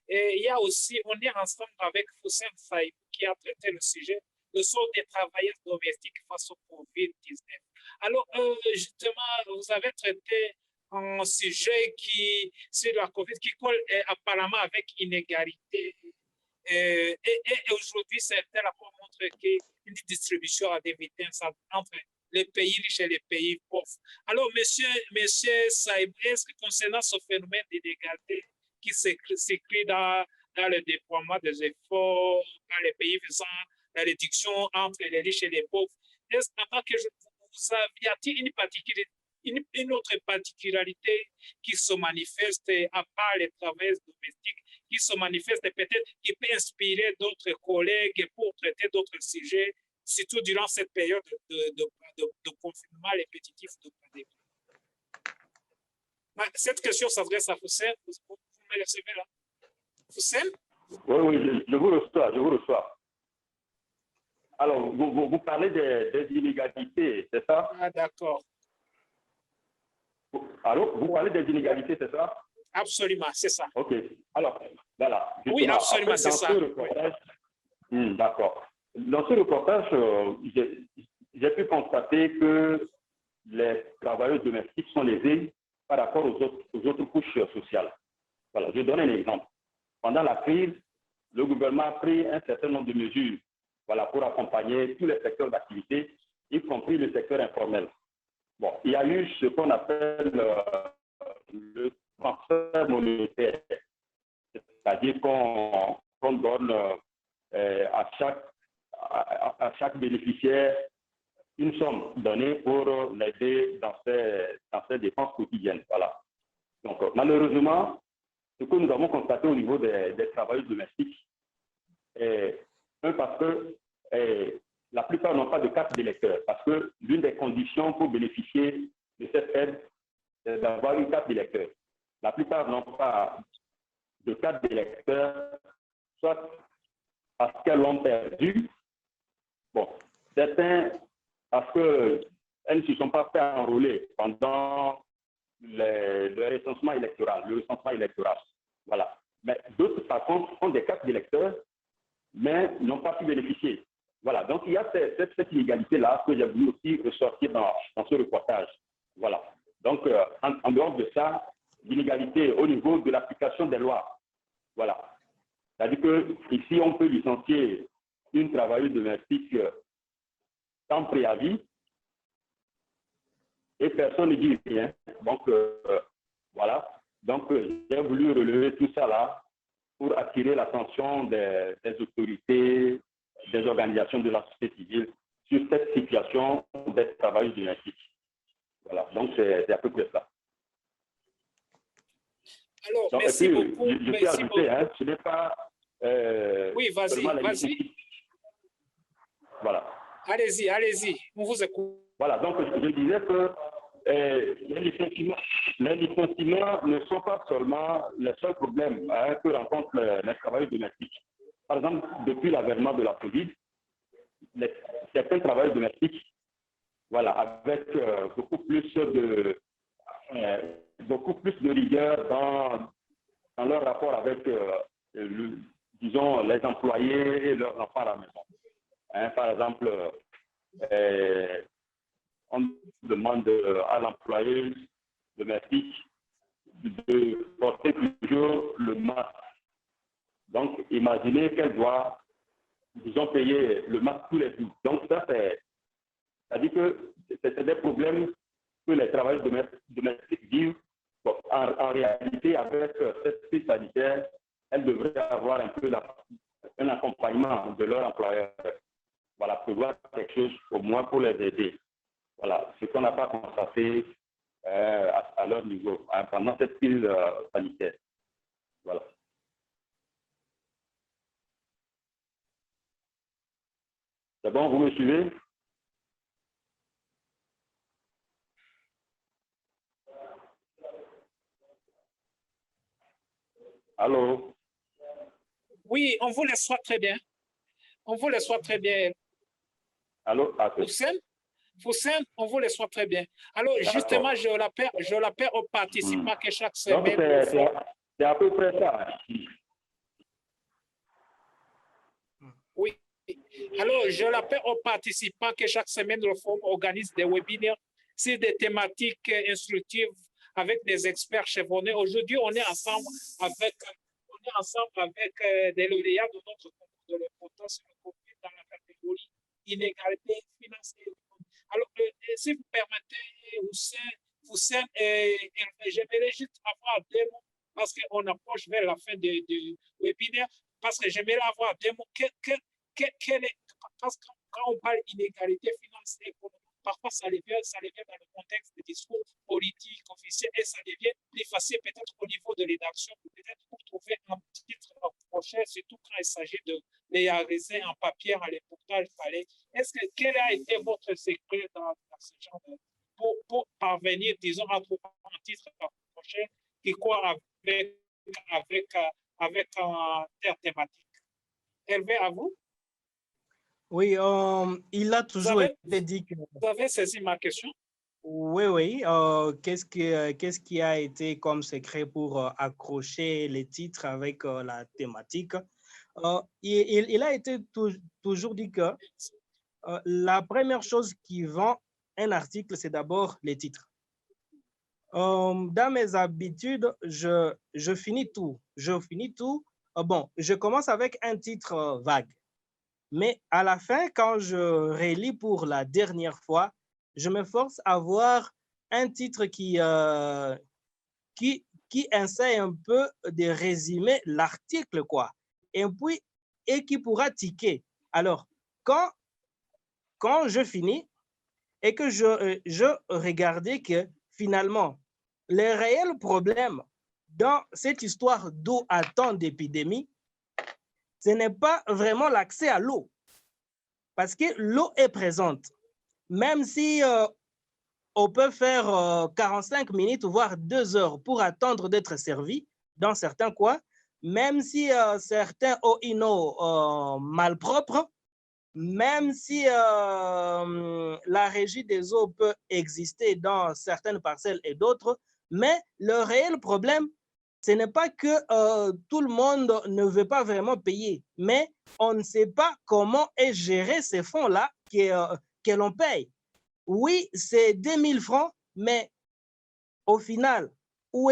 il y a aussi, on est ensemble avec Hussein Saïd qui a traité le sujet, le sort des travailleurs domestiques face au COVID-19. Alors, justement, vous avez traité un sujet sur la COVID qui colle apparemment avec inégalité. Et aujourd'hui, certains rapports montrent qu'une distribution a des vitesses entre les pays riches et les pays pauvres. Alors, monsieur Saïb, est-ce que concernant ce phénomène d'inégalité qui s'écrit dans le déploiement des efforts dans les pays faisant la réduction entre les riches et les pauvres, est-ce en tant que y a-t-il une autre particularité qui se manifeste à part les travailleurs domestiques, qui se manifeste peut-être, qui peut inspirer d'autres collègues pour traiter d'autres sujets, surtout durant cette période de confinement répétitif de pandémie? Cette question s'adresse à Hussein. Vous me recevez là? Hussein? Oui, je vous reçois, je vous reçois. Alors, vous parlez des inégalités, c'est ça? Ah, d'accord. Allô, vous parlez des inégalités, c'est ça? Absolument, c'est ça. OK. Alors, voilà. Oui, absolument, c'est ça. D'accord. Dans ce reportage, j'ai pu constater que les travailleurs domestiques sont lésés par rapport aux autres couches sociales. Voilà, je donne un exemple. Pendant la crise, le gouvernement a pris un certain nombre de mesures, voilà, pour accompagner tous les secteurs d'activité, y compris le secteur informel. Bon, il y a eu ce qu'on appelle le transfert monétaire, c'est-à-dire qu'on donne à chaque bénéficiaire une somme donnée pour l'aider dans ses dépenses quotidiennes. Voilà. Donc, malheureusement, ce que nous avons constaté au niveau des travailleurs domestiques, parce que la plupart n'ont pas de carte d'électeur, parce que l'une des conditions pour bénéficier de cette aide, c'est d'avoir une carte d'électeur. La plupart n'ont pas de carte d'électeur, soit parce qu'elles l'ont perdu. Bon, certains, parce qu'elles ne se sont pas fait enrôler pendant le recensement électoral, Voilà. Mais d'autres, par contre, ont des cartes d'électeurs, mais n'ont pas pu bénéficier. Voilà. Donc, il y a cette inégalité-là que j'ai voulu aussi ressortir dans ce reportage. Voilà. Donc, en dehors de ça, l'inégalité au niveau de l'application des lois. Voilà. C'est-à-dire qu'ici, on peut licencier une travailleuse domestique sans préavis et personne ne dit rien. Donc, voilà. Donc, j'ai voulu relever tout ça là pour attirer l'attention des autorités, des organisations de la société civile sur cette situation des travailleurs domestiques. Voilà. Donc, c'est à peu près ça. Alors, donc, merci puis, beaucoup. Je peux ajouter, hein, ce n'est pas oui, vas-y. Voilà. Allez-y, on vous écoute. Voilà, donc je disais que les licenciements ne sont pas seulement les seuls problèmes que rencontrent les travailleurs domestiques. Par exemple, depuis l'avènement de la COVID, certains travailleurs domestiques, voilà, avec beaucoup plus de rigueur dans leur rapport avec, disons, les employés et leurs enfants à la maison. Hein, par exemple, on demande à l'employé domestique de porter toujours le masque. Donc, imaginez qu'elle doit, disons, payer le masque tous les jours. Donc, c'est-à-dire que c'est des problèmes que les travailleurs domestiques vivent. Bon, en réalité, avec cette crise sanitaire, elles devraient avoir un peu un accompagnement de leur employeur. Voilà, prévoir quelque chose au moins pour les aider. Voilà, ce qu'on n'a pas constaté à leur niveau pendant cette crise sanitaire. Voilà. C'est bon, vous me suivez? Allô? Oui, on vous le souhaite très bien. On vous le souhaite très bien. Allô? Ah, c'est- Foussem, on vous le souhaite très bien. Alors, justement, D'accord. je l'appelle aux participants que chaque Donc, semaine, nous faisons. c'est à peu près ça. Oui. Alors, je l'appelle aux participants que chaque semaine, le forum organise des webinaires sur des thématiques instructives avec des experts chevronnés. Aujourd'hui, on est ensemble avec des lauréats de notre concours de l'importance sur le COVID dans la catégorie inégalité financière. Alors, si vous permettez, Hussein, j'aimerais juste avoir des mots parce qu'on approche vers la fin du webinaire, parce que j'aimerais avoir des mots. Parce que quand on parle d'inégalité financière, parfois ça devient dans le contexte des discours politiques, officiels, et ça devient plus facile peut-être au niveau de l'éducation, peut-être pour trouver un titre prochain, surtout quand il s'agit de réaliser en papier à l'importage palais. Quel a été votre secret dans ce genre de, pour parvenir, disons, à trouver un titre prochain qui court avec un terme thématique? Hervé, à vous? Oui, il a toujours été dit que... Vous avez saisi ma question? Oui. Qu'est-ce qui a été comme secret pour accrocher les titres avec la thématique? Il a été toujours dit que la première chose qui vend un article, c'est d'abord les titres. Dans mes habitudes, je finis tout. Bon, je commence avec un titre vague. Mais à la fin, quand je relis pour la dernière fois, je me force à voir un titre qui essaie un peu de résumer l'article, quoi. Et qui pourra tiquer. Alors, quand je finis et que je regardais que finalement, le réel problème dans cette histoire d'eau à temps d'épidémie, ce n'est pas vraiment l'accès à l'eau. Parce que l'eau est présente. Même si on peut faire 45 minutes, voire 2 heures pour attendre d'être servi dans certains coins, même si certains ont une eau malpropre, même si la régie des eaux peut exister dans certaines parcelles et d'autres, mais le réel problème, ce n'est pas que tout le monde ne veut pas vraiment payer, mais on ne sait pas comment est géré ces fonds-là que l'on paye. Oui, c'est 2000 francs, mais au final, où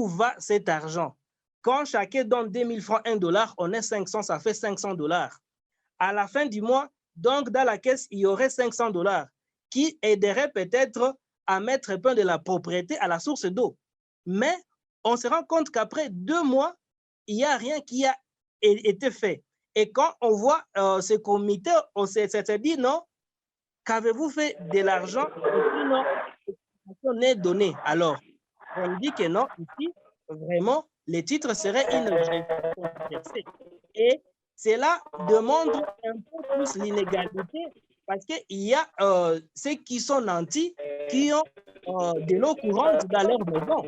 va cet argent? Quand chacun donne 2000 francs, $1, on est 500, ça fait $500. À la fin du mois, donc dans la caisse, il y aurait $500 qui aiderait peut-être à mettre un peu de la propriété à la source d'eau. Mais on se rend compte qu'après 2 mois, il n'y a rien qui a été fait. Et quand on voit ce comité, on s'est dit non, qu'avez-vous fait de l'argent? Non, on est donné. Alors, on dit que non, ici, vraiment, les titres seraient une controversée. Et cela demande un peu plus l'inégalité parce qu'il y a ceux qui sont nantis qui ont de l'eau courante dans leur maison.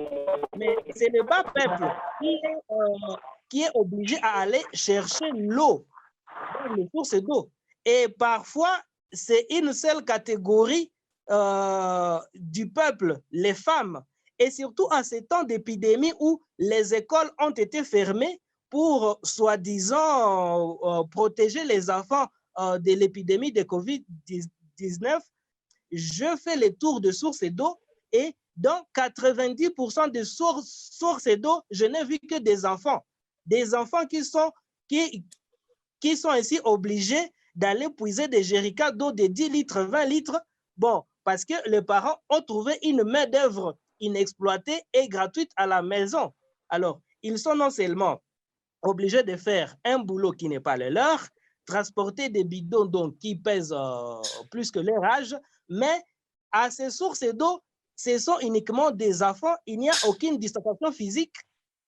Mais ce n'est pas le peuple qui est obligé à aller chercher l'eau dans les sources d'eau. Et parfois, c'est une seule catégorie du peuple, les femmes. Et surtout en ces temps d'épidémie où les écoles ont été fermées pour, soi-disant, protéger les enfants de l'épidémie de COVID-19, je fais les tours de sources d'eau et dans 90% des sources d'eau, je n'ai vu que des enfants qui sont ainsi obligés d'aller puiser des jerrycans d'eau de 10 litres, 20 litres, bon, parce que les parents ont trouvé une main-d'œuvre inexploitée et gratuite à la maison. Alors, ils sont non seulement obligés de faire un boulot qui n'est pas le leur, transporter des bidons donc, qui pèsent plus que leur âge, mais à ces sources d'eau, ce sont uniquement des enfants, il n'y a aucune distanciation physique,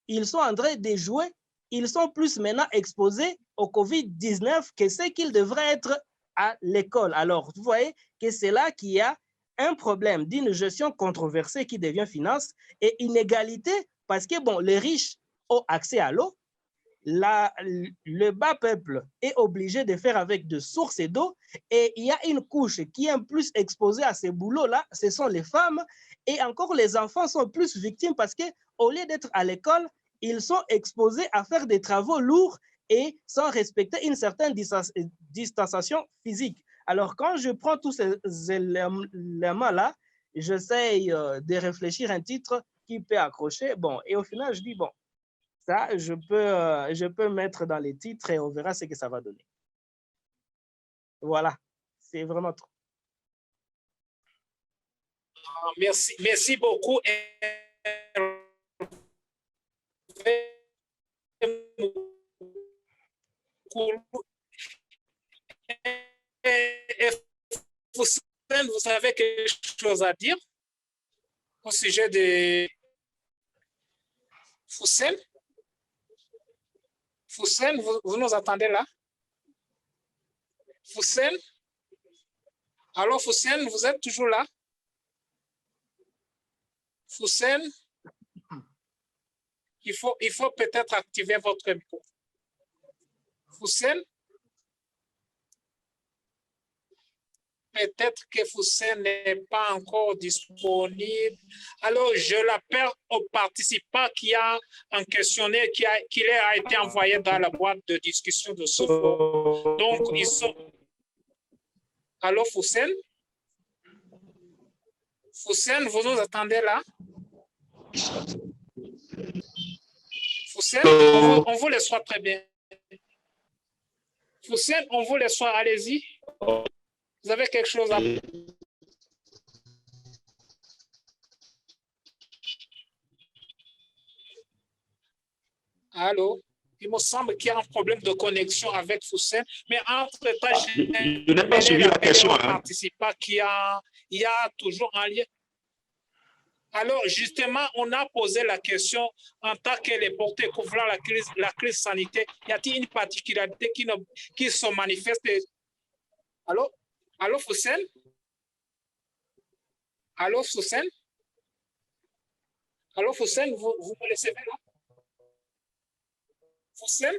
ils sont en train de jouer, ils sont plus maintenant exposés au COVID-19 que ce qu'ils devraient être à l'école. Alors, vous voyez que c'est là qu'il y a un problème d'une gestion controversée qui devient finance et inégalité parce que, bon, les riches ont accès à l'eau, le bas peuple est obligé de faire avec de sources d'eau et il y a une couche qui est plus exposée à ces boulots-là, ce sont les femmes et encore les enfants sont plus victimes parce qu'au lieu d'être à l'école, ils sont exposés à faire des travaux lourds et sans respecter une certaine distanciation physique. Alors quand je prends tous ces éléments-là, j'essaye de réfléchir un titre qui peut accrocher. Bon, et au final, je dis, bon, ça, je peux mettre dans les titres et on verra ce que ça va donner. Voilà, c'est vraiment trop. Merci, merci beaucoup. Vous avez quelque chose à dire au sujet de Foussen? Foussen, vous nous attendez là? Foussen? Alors, Foussen, vous êtes toujours là? Foussen? Il faut peut-être activer votre micro. Foussen? Peut-être que Foussen n'est pas encore disponible. Alors, je l'appelle au participant qui a un questionnaire qui a été envoyé dans la boîte de discussion de ce forum. Donc, ils sont... Allô, Foussen? Foussen, vous nous attendez là? Foussen, on vous le soit très bien. Foussen, on vous le soit, allez-y. Vous avez quelque chose à... Allô? Il me semble qu'il y a un problème de connexion avec Foussen, mais entre-temps, je n'ai pas suivi la question. Participant il y a toujours un lien. Alors, justement, on a posé la question en tant que les porteurs couvrant la crise sanitaire, y a-t-il une particularité qui se manifeste? Allô? Allô, Foussen? Allô, Foussen? Allô, Foussen, vous me laissez là? Foussen?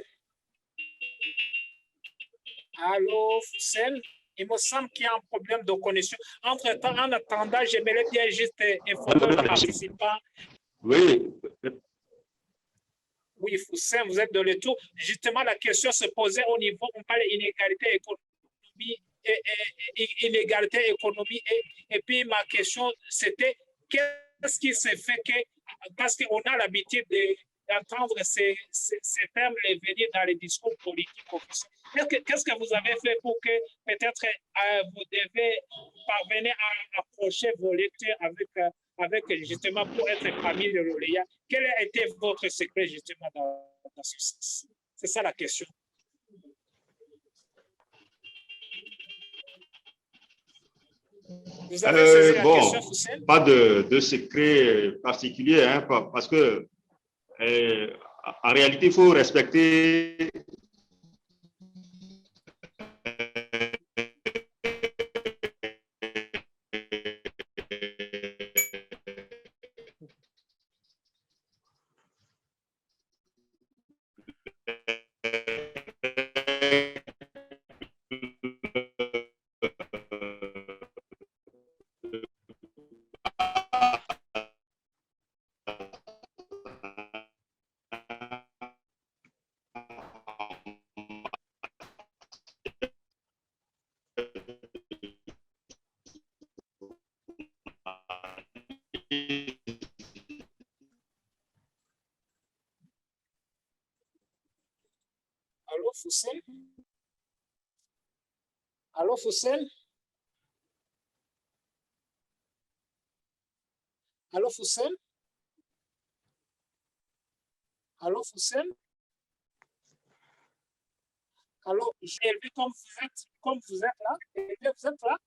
Allô, Foussen? Il me semble qu'il y a un problème de connexion. Entre-temps, en attendant, j'aimerais bien juste informer les participants. Oui. Oui, Foussen, vous êtes de retour. Justement, la question se posait au niveau, on parle d'inégalité économique. Inégalité économique et puis ma question c'était qu'est-ce qui se fait que parce qu'on a l'habitude d'entendre ces termes venir dans les discours politiques officiels. Qu'est-ce que vous avez fait pour que peut-être vous devez parvenir à approcher vos lecteurs avec justement pour être parmi les lauréats? Quel a été votre secret justement dans ce sens? C'est ça la question. Vous avez saisi la question, Foussen? Pas de secret particulier, hein, parce que en réalité, il faut respecter Allô, Foussen? Allô, Foussen? Allô, Foussen? Allô, Foussen? Allô, j'ai vu comme vous êtes là. Vous êtes là?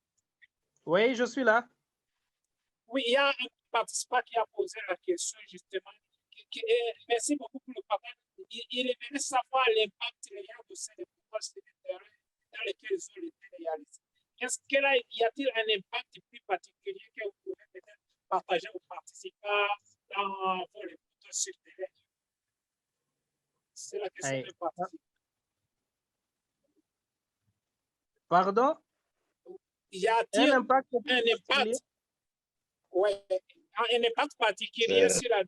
Oui, je suis là. Oui, il y a un participant qui a posé la question justement. Merci beaucoup pour le partage. Il aimerait savoir l'impact réel de ces dépenses sur le terrain dans lesquels ils ont été réalisés. Y a-t-il un impact plus particulier que vous pouvez peut-être partager aux participants dans vos reportages sur le terrain? C'est la question Hey. de participer. Pardon? Y a-t-il Un impact un impact, ouais, un impact particulier sur dans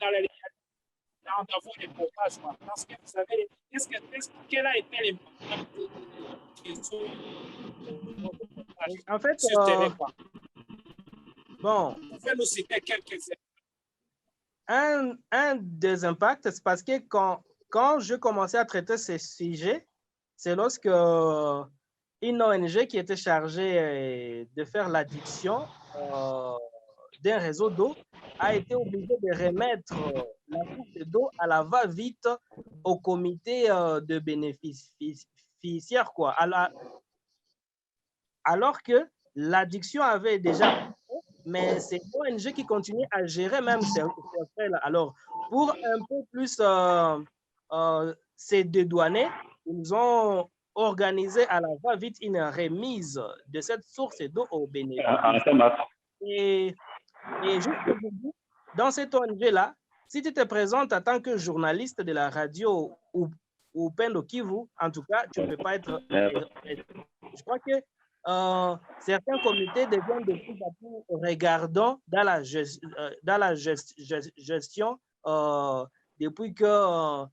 dans vos reportages? Parce que vous savez, quel a été l'impact En fait, sur le terrain? bon, Vous pouvez nous citer quelques un des impacts, c'est parce que quand je commençais à traiter ces sujets, c'est lorsque une ONG qui était chargée de faire l'addiction d'un réseau d'eau a été obligée de remettre la source d'eau à la va-vite au comité de bénéficiaires, quoi. Alors que l'addiction avait déjà, mais c'est l'ONG qui continue à gérer même ces faits-là. Alors, pour un peu plus se dédouaner, ils ont organisé à la va-vite une remise de cette source d'eau aux bénéficiaires. Et juste aujourd'hui, dans cette ONG-là, si tu te présentes en tant que journaliste de la radio ou Pendo Kivu, en tout cas, tu ne peux pas être. Je crois que certains comités deviennent de plus en plus regardants dans la gestion depuis que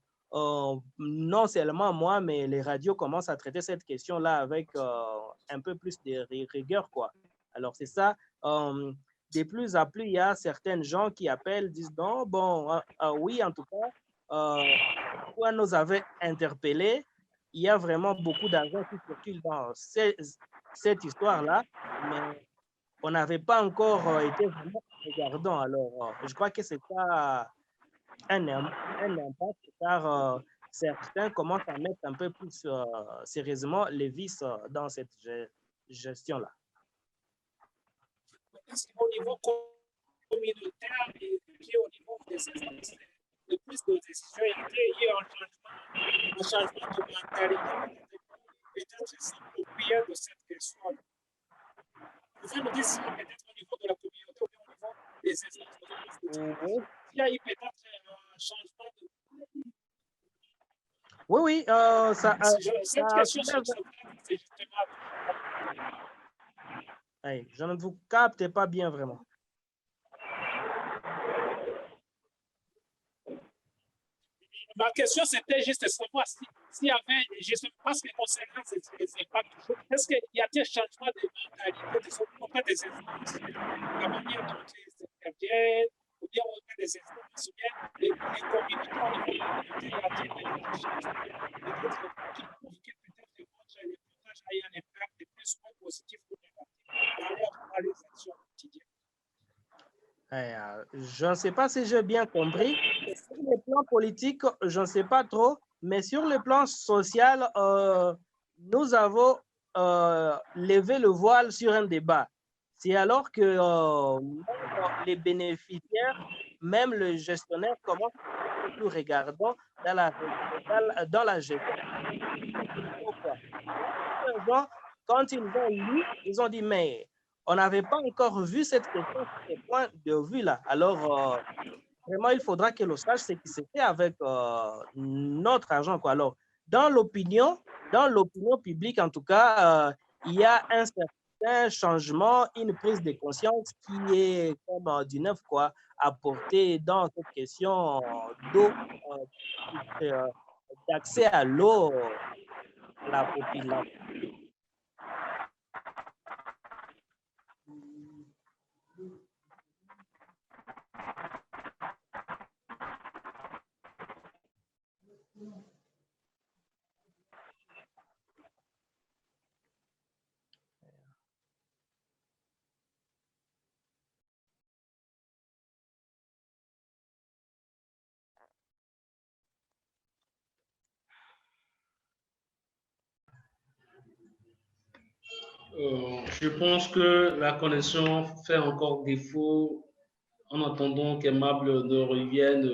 non seulement moi, mais les radios commencent à traiter cette question-là avec un peu plus de rigueur, quoi. Alors, c'est ça. De plus en plus, il y a certains gens qui appellent, disent non, bon, oui, en tout cas, pourquoi nous avait interpellés, il y a vraiment beaucoup d'argent qui circule dans cette histoire-là, mais on n'avait pas encore été vraiment regardant. Alors, je crois que c'est ça un impact, car certains commencent à mettre un peu plus sérieusement les vices dans cette gestion-là. Est-ce qu'au niveau communautaire et puis au niveau des instances de prise de décision, il y a un changement de mentalité, peut-être s'approprier de cette question. Vous pouvez nous dire si peut-être au niveau de la communauté ou au niveau des instances de prise de décision, il y a eu peut-être un changement de... Oui, cette question, c'est justement... Hey, je ne vous capte pas bien vraiment. Ma question, c'était juste savoir s'il y avait, je ne sais pas ce qui concerne ces impacts, est-ce qu'il y a des changements de mentalité auprès des instances, la manière dont ils interviennent, ou bien auprès des instances, ou bien les communautés, au niveau de la communauté, il y a des changements, peut-être qui prouvent que peut-être les reportages aient un impact plus ou moins positif ou négatif dans leur réalisation quotidienne. Je ne sais pas si j'ai bien compris. Sur le plan politique, je ne sais pas trop, mais sur le plan social, nous avons levé le voile sur un débat. C'est alors que les bénéficiaires, même le gestionnaire, commencent à être plus regardants dans la gestion. Quand ils ont lu, ils ont dit, mais on n'avait pas encore vu cette question sur ce point de vue-là. Alors, vraiment, il faudra que l'on sache ce qui s'est fait avec notre argent, quoi. Alors, dans l'opinion publique, en tout cas, il y a un certain changement, une prise de conscience qui est comme du neuf, quoi, apporté dans cette question d'eau, d'accès à l'eau à la population. Je pense que la connexion fait encore défaut. En attendant qu'Aimable ne revienne,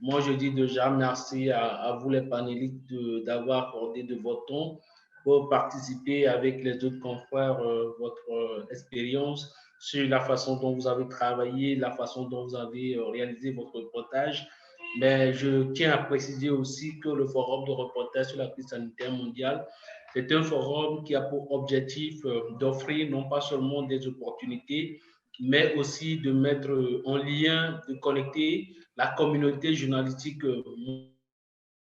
moi je dis déjà merci à vous les panélistes d'avoir accordé de votre temps pour participer avec les autres confrères votre expérience sur la façon dont vous avez travaillé, la façon dont vous avez réalisé votre reportage. Mais je tiens à préciser aussi que le forum de reportage sur la crise sanitaire mondiale, c'est un forum qui a pour objectif d'offrir non pas seulement des opportunités, mais aussi de mettre en lien, de connecter la communauté journalistique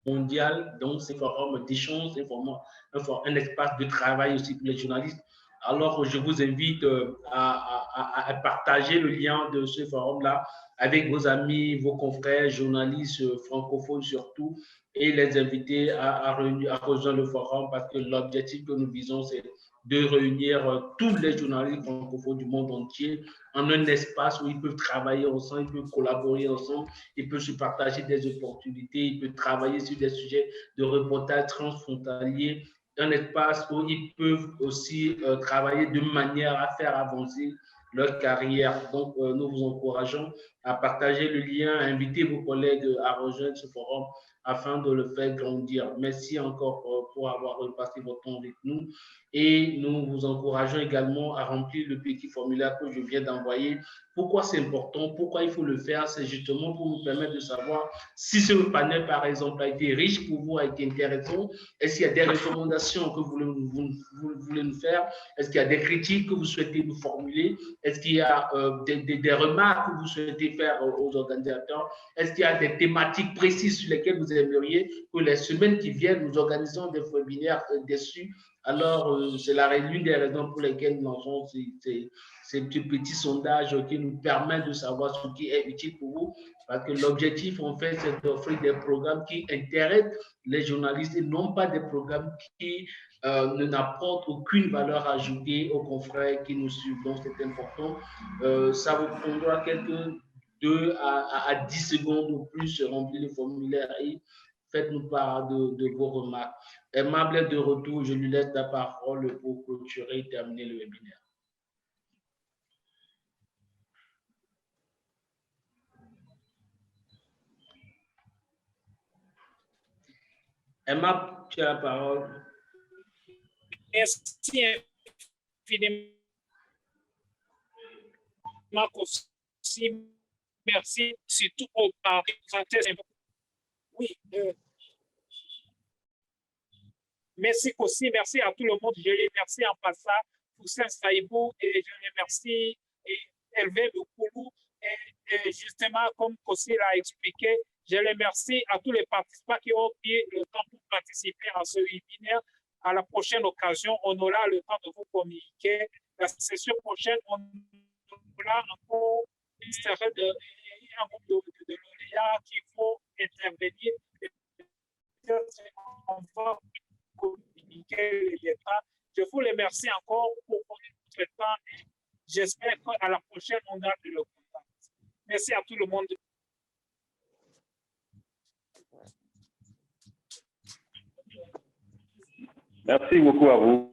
mondiale. Donc, c'est un forum d'échange, un espace de travail aussi pour les journalistes. Alors, je vous invite à partager le lien de ce forum-là avec vos amis, vos confrères, journalistes francophones surtout, et les inviter à rejoindre le forum parce que l'objectif que nous visons, c'est de réunir tous les journalistes francophones du monde entier en un espace où ils peuvent travailler ensemble, ils peuvent collaborer ensemble, ils peuvent se partager des opportunités, ils peuvent travailler sur des sujets de reportage transfrontalier, un espace où ils peuvent aussi travailler de manière à faire avancer leur carrière. Donc, nous vous encourageons à partager le lien, à inviter vos collègues à rejoindre ce forum afin de le faire grandir. Merci encore pour avoir passé votre temps avec nous et nous vous encourageons également à remplir le petit formulaire que je viens d'envoyer. Pourquoi c'est important? Pourquoi il faut le faire? C'est justement pour nous permettre de savoir si ce panel, par exemple, a été riche pour vous, a été intéressant. Est-ce qu'il y a des recommandations que vous voulez nous faire? Est-ce qu'il y a des critiques que vous souhaitez nous formuler? Est-ce qu'il y a des remarques que vous souhaitez faire aux organisateurs? Est-ce qu'il y a des thématiques précises sur lesquelles vous aimeriez que les semaines qui viennent, nous organisons des webinaires dessus? Alors, c'est l'une des raisons pour lesquelles nous lançons ces petits sondages qui nous permettent de savoir ce qui est utile pour vous. Parce que l'objectif, en fait, c'est d'offrir des programmes qui intéressent les journalistes et non pas des programmes qui ne n'apportent aucune valeur ajoutée aux confrères qui nous suivent. Donc, c'est important. Ça vous prendra quelques 2 à 10 secondes ou plus, remplir le formulaire et faites-nous part de vos remarques. Aimable de retour, je lui laisse la parole pour clôturer et terminer le webinaire. Emma, tu as la parole. Merci infiniment. Merci surtout aux parents. Oui. Merci aussi, merci à tout le monde. Je les remercie en passant Poussin Saïbou et je remercie Hervé Boukoulou. Et justement, comme Kossi l'a expliqué, je remercie à tous les participants qui ont pris le temps pour participer à ce webinaire. À la prochaine occasion, on aura le temps de vous communiquer. La session prochaine, on aura encore un groupe de lauréats qui vont intervenir. On va communiquer les temps. Je vous remercie encore pour votre temps et j'espère qu'à la prochaine, on a de le contact. Merci à tout le monde. Merci beaucoup à vous.